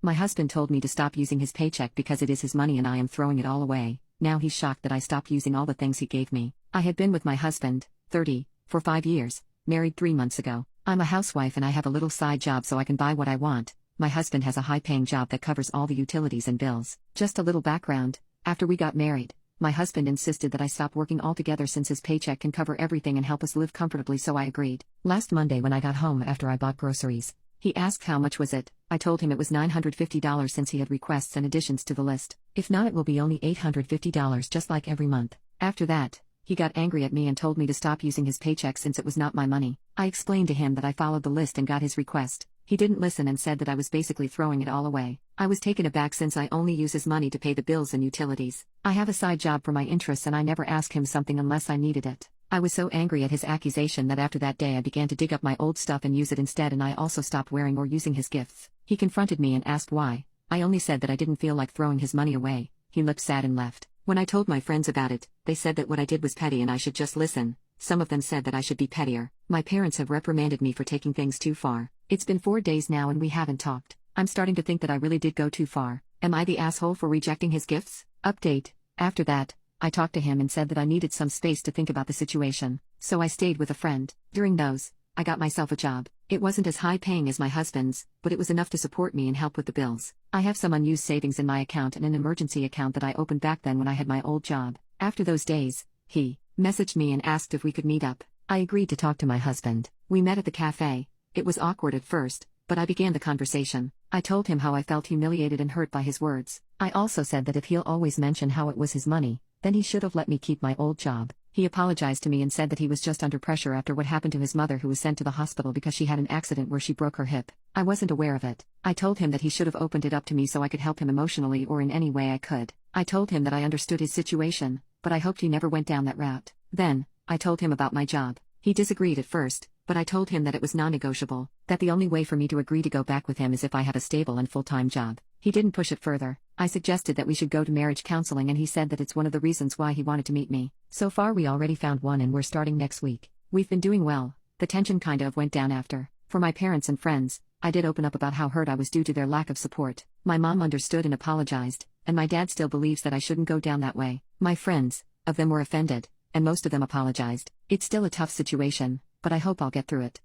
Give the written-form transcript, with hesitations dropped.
My husband told me to stop using his paycheck because it is his money and I am throwing it all away. Now he's shocked that I stopped using all the things he gave me. I had been with my husband, 30, for 5 years, married 3 months ago. I'm a housewife and I have a little side job so I can buy what I want. My husband has a high-paying job that covers all the utilities and bills. Just a little background, after we got married, my husband insisted that I stop working altogether since his paycheck can cover everything and help us live comfortably, so I agreed. Last Monday when I got home after I bought groceries, he asked how much was it. I told him it was $950 since he had requests and additions to the list. If not, it will be only $850 just like every month. After that, he got angry at me and told me to stop using his paycheck since it was not my money. I explained to him that I followed the list and got his request. He didn't listen and said that I was basically throwing it all away. I was taken aback since I only use his money to pay the bills and utilities. I have a side job for my interests and I never ask him something unless I needed it. I was so angry at his accusation that after that day I began to dig up my old stuff and use it instead, and I also stopped wearing or using his gifts. He confronted me and asked why. I only said that I didn't feel like throwing his money away. He looked sad and left. When I told my friends about it, they said that what I did was petty and I should just listen. Some of them said that I should be pettier. My parents have reprimanded me for taking things too far. It's been 4 days now and we haven't talked. I'm starting to think that I really did go too far. Am I the asshole for rejecting his gifts? Update. After that, I talked to him and said that I needed some space to think about the situation. So I stayed with a friend. During those, I got myself a job. It wasn't as high paying as my husband's, but it was enough to support me and help with the bills. I have some unused savings in my account and an emergency account that I opened back then when I had my old job. After those days, he messaged me and asked if we could meet up. I agreed to talk to my husband. We met at the cafe. It was awkward at first, but I began the conversation. I told him how I felt humiliated and hurt by his words. I also said that if he'll always mention how it was his money, then he should have let me keep my old job. He apologized to me and said that he was just under pressure after what happened to his mother, who was sent to the hospital because she had an accident where she broke her hip. I wasn't aware of it. I told him that he should have opened it up to me so I could help him emotionally or in any way I could. I told him that I understood his situation, but I hoped he never went down that route. Then, I told him about my job. He disagreed at first, but I told him that it was non-negotiable, that the only way for me to agree to go back with him is if I had a stable and full-time job. He didn't push it further. I suggested that we should go to marriage counseling and he said that it's one of the reasons why he wanted to meet me. So far we already found one and we're starting next week. We've been doing well. The tension kind of went down after. For my parents and friends, I did open up about how hurt I was due to their lack of support. My mom understood and apologized, and my dad still believes that I shouldn't go down that way. My friends, of them were offended, and most of them apologized. It's still a tough situation, but I hope I'll get through it.